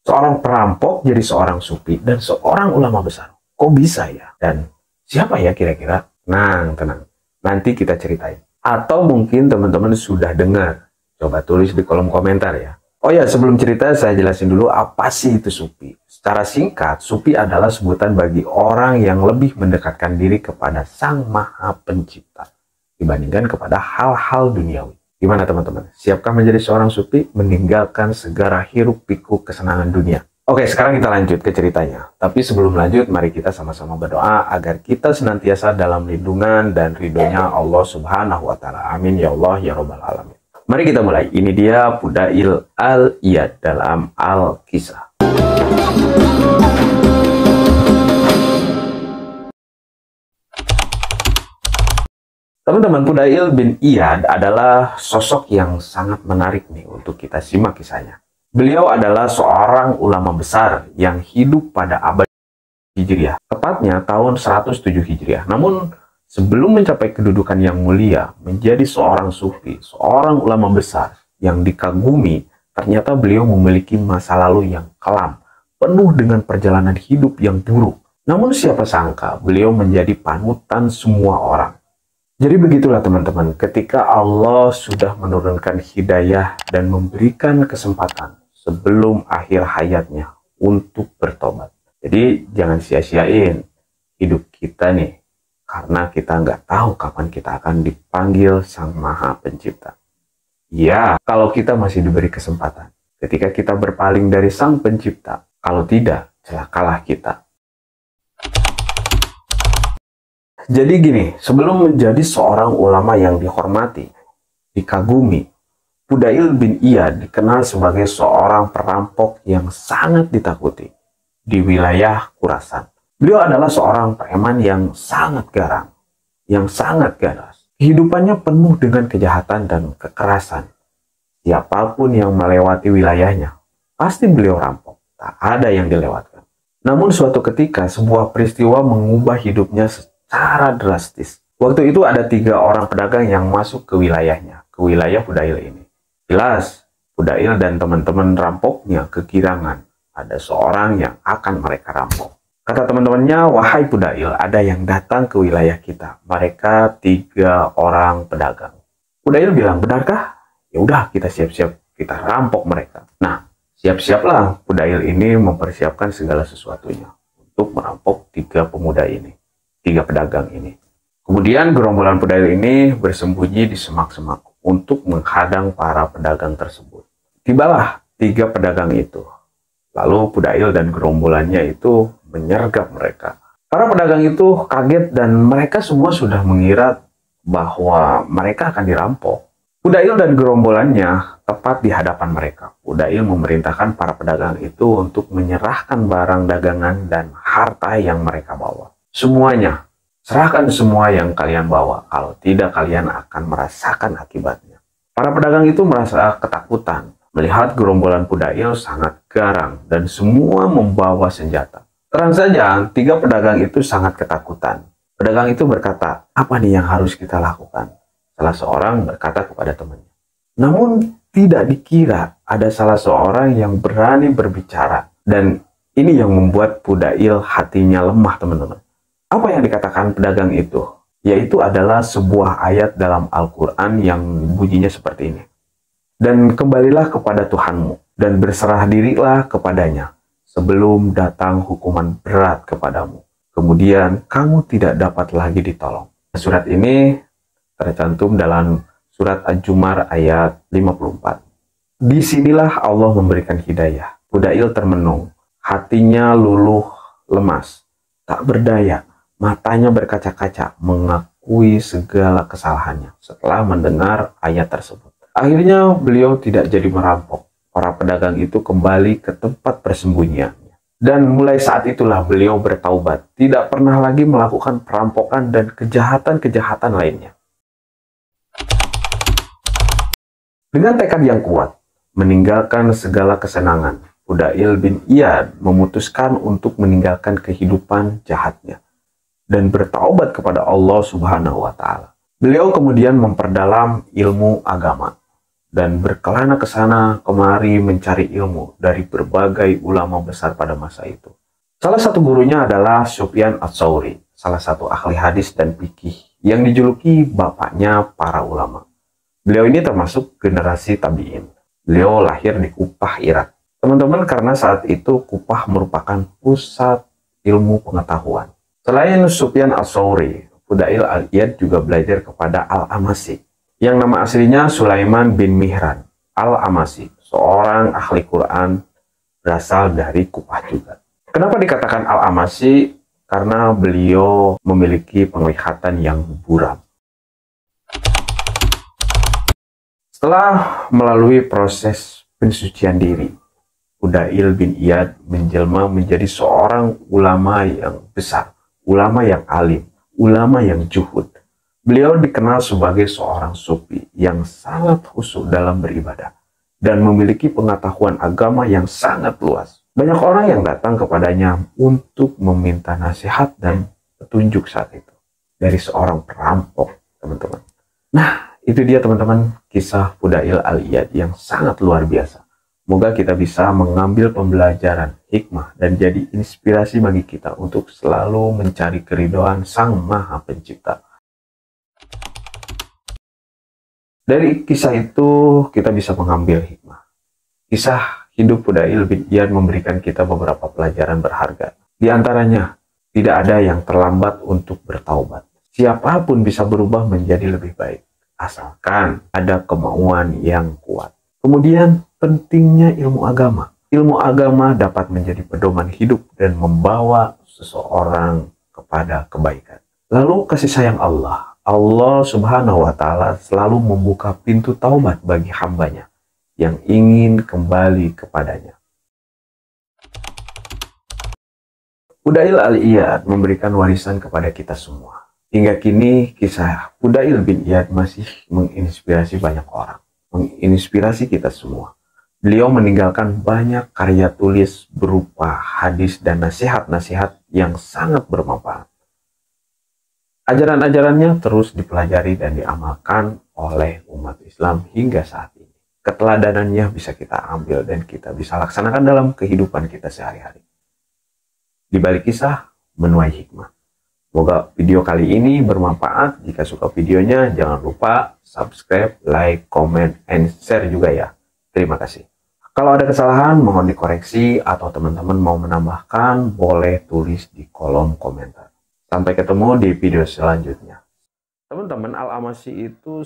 Seorang perampok jadi seorang sufi dan seorang ulama besar. Kok bisa ya? Dan siapa ya kira-kira? Tenang. Nanti kita ceritain. Atau mungkin teman-teman sudah dengar. Coba tulis di kolom komentar ya. Oh ya, sebelum cerita saya jelasin dulu apa sih itu sufi. Secara singkat, sufi adalah sebutan bagi orang yang lebih mendekatkan diri kepada Sang Maha Pencipta dibandingkan kepada hal-hal duniawi. Gimana teman-teman? Siapkah menjadi seorang sufi? Meninggalkan segala hiruk pikuk kesenangan dunia. Oke, sekarang kita lanjut ke ceritanya. Tapi sebelum lanjut, mari kita sama-sama berdoa agar kita senantiasa dalam lindungan dan ridhonya Allah Subhanahu wa Ta'ala. Amin ya Allah ya Rabbal Alamin. Mari kita mulai. Ini dia Fudail Al-Iyad dalam Al-Kisah. Teman-teman, Fudail bin Iyad adalah sosok yang sangat menarik nih untuk kita simak kisahnya. Beliau adalah seorang ulama besar yang hidup pada abad Hijriah, tepatnya tahun 107 Hijriah. Namun, sebelum mencapai kedudukan yang mulia, menjadi seorang sufi, seorang ulama besar yang dikagumi, ternyata beliau memiliki masa lalu yang kelam, penuh dengan perjalanan hidup yang buruk. Namun siapa sangka beliau menjadi panutan semua orang. Jadi begitulah teman-teman, ketika Allah sudah menurunkan hidayah dan memberikan kesempatan sebelum akhir hayatnya untuk bertobat. Jadi jangan sia-siain hidup kita nih, karena kita nggak tahu kapan kita akan dipanggil Sang Maha Pencipta. Ya, kalau kita masih diberi kesempatan, ketika kita berpaling dari Sang Pencipta, kalau tidak, celakalah kita. Jadi gini, sebelum menjadi seorang ulama yang dihormati, dikagumi, Fudail bin Iyad dikenal sebagai seorang perampok yang sangat ditakuti di wilayah Khurasan. Beliau adalah seorang preman yang sangat garang, yang sangat ganas. Kehidupannya penuh dengan kejahatan dan kekerasan. Siapapun yang melewati wilayahnya, pasti beliau rampok. Tak ada yang dilewatkan. Namun suatu ketika, sebuah peristiwa mengubah hidupnya secara drastis. Waktu itu ada 3 orang pedagang yang masuk ke wilayahnya, ke wilayah Fudail ini. Jelas, Fudail dan teman-teman rampoknya kegirangan. Ada seorang yang akan mereka rampok. Kata teman-temannya, wahai Fudail, ada yang datang ke wilayah kita. Mereka 3 orang pedagang. Fudail bilang, benarkah? Ya udah, kita siap-siap, kita rampok mereka. Nah, siap-siaplah Fudail ini mempersiapkan segala sesuatunya untuk merampok 3 pemuda ini. 3 pedagang ini. Kemudian gerombolan Fudail ini bersembunyi di semak-semak untuk menghadang para pedagang tersebut. Tibalah 3 pedagang itu. Lalu Fudail dan gerombolannya itu menyergap mereka. Para pedagang itu kaget dan mereka semua sudah mengira bahwa mereka akan dirampok. Fudail dan gerombolannya tepat di hadapan mereka. Fudail memerintahkan para pedagang itu untuk menyerahkan barang dagangan dan harta yang mereka bawa. Semuanya, serahkan semua yang kalian bawa, kalau tidak kalian akan merasakan akibatnya. Para pedagang itu merasa ketakutan, melihat gerombolan Fudail sangat garang dan semua membawa senjata. Terang saja, 3 pedagang itu sangat ketakutan. Pedagang itu berkata, apa nih yang harus kita lakukan? Salah seorang berkata kepada temannya. Namun tidak dikira ada salah seorang yang berani berbicara. Dan ini yang membuat Fudail hatinya lemah teman-teman. Apa yang dikatakan pedagang itu? Yaitu adalah sebuah ayat dalam Al-Quran yang bunyinya seperti ini. Dan kembalilah kepada Tuhanmu, dan berserah dirilah kepadanya, sebelum datang hukuman berat kepadamu. Kemudian kamu tidak dapat lagi ditolong. Surat ini tercantum dalam surat Al-Jumar ayat 54. Disinilah Allah memberikan hidayah. Fudail termenung, hatinya luluh lemas, tak berdaya. Matanya berkaca-kaca, mengakui segala kesalahannya setelah mendengar ayat tersebut. Akhirnya beliau tidak jadi merampok. Para pedagang itu kembali ke tempat persembunyiannya. Dan mulai saat itulah beliau bertaubat, tidak pernah lagi melakukan perampokan dan kejahatan-kejahatan lainnya. Dengan tekad yang kuat, meninggalkan segala kesenangan, Fudail bin Iyad memutuskan untuk meninggalkan kehidupan jahatnya dan bertaubat kepada Allah Subhanahu wa Ta'ala. Beliau kemudian memperdalam ilmu agama dan berkelana ke sana kemari mencari ilmu dari berbagai ulama besar pada masa itu. Salah satu gurunya adalah Sufyan Ats-Tsauri, salah satu ahli hadis dan fikih yang dijuluki bapaknya para ulama. Beliau ini termasuk generasi tabi'in. Beliau lahir di Kufah, Irak. Teman-teman, karena saat itu Kufah merupakan pusat ilmu pengetahuan. Selain Sufyan Ats-Tsauri, Fudail Al-Iyad juga belajar kepada Al-Amasi, yang nama aslinya Sulaiman bin Mihran Al-Amasi, seorang ahli Quran berasal dari Kufah juga. Kenapa dikatakan Al-Amasi? Karena beliau memiliki penglihatan yang buram. Setelah melalui proses pensucian diri, Fudail bin Iyad menjelma menjadi seorang ulama yang besar, ulama yang alim, ulama yang zuhud. Beliau dikenal sebagai seorang sufi yang sangat khusyuk dalam beribadah dan memiliki pengetahuan agama yang sangat luas. Banyak orang yang datang kepadanya untuk meminta nasihat dan petunjuk saat itu dari seorang perampok, teman-teman. Nah, itu dia teman-teman kisah Fudail Al-Iyad yang sangat luar biasa. Semoga kita bisa mengambil pembelajaran hikmah dan jadi inspirasi bagi kita untuk selalu mencari keridhaan Sang Maha Pencipta. Dari kisah itu kita bisa mengambil hikmah. Kisah hidup Fudail bin Iyad memberikan kita beberapa pelajaran berharga. Di antaranya, tidak ada yang terlambat untuk bertaubat. Siapapun bisa berubah menjadi lebih baik, asalkan ada kemauan yang kuat. Kemudian, pentingnya ilmu agama. Ilmu agama dapat menjadi pedoman hidup dan membawa seseorang kepada kebaikan. Lalu kasih sayang Allah. Allah Subhanahu wa Ta'ala selalu membuka pintu taubat bagi hambanya yang ingin kembali kepadanya. Fudail Al-Iyad memberikan warisan kepada kita semua. Hingga kini kisah Fudail bin Iyad masih menginspirasi banyak orang, menginspirasi kita semua. Beliau meninggalkan banyak karya tulis berupa hadis dan nasihat-nasihat yang sangat bermanfaat. Ajaran-ajarannya terus dipelajari dan diamalkan oleh umat Islam hingga saat ini. Keteladanannya bisa kita ambil dan kita bisa laksanakan dalam kehidupan kita sehari-hari. Di balik kisah, menuai hikmah. Semoga video kali ini bermanfaat. Jika suka videonya, jangan lupa subscribe, like, comment, and share juga ya. Terima kasih. Kalau ada kesalahan, mohon dikoreksi atau teman-teman mau menambahkan, boleh tulis di kolom komentar. Sampai ketemu di video selanjutnya. Teman-teman, Al-Amasi itu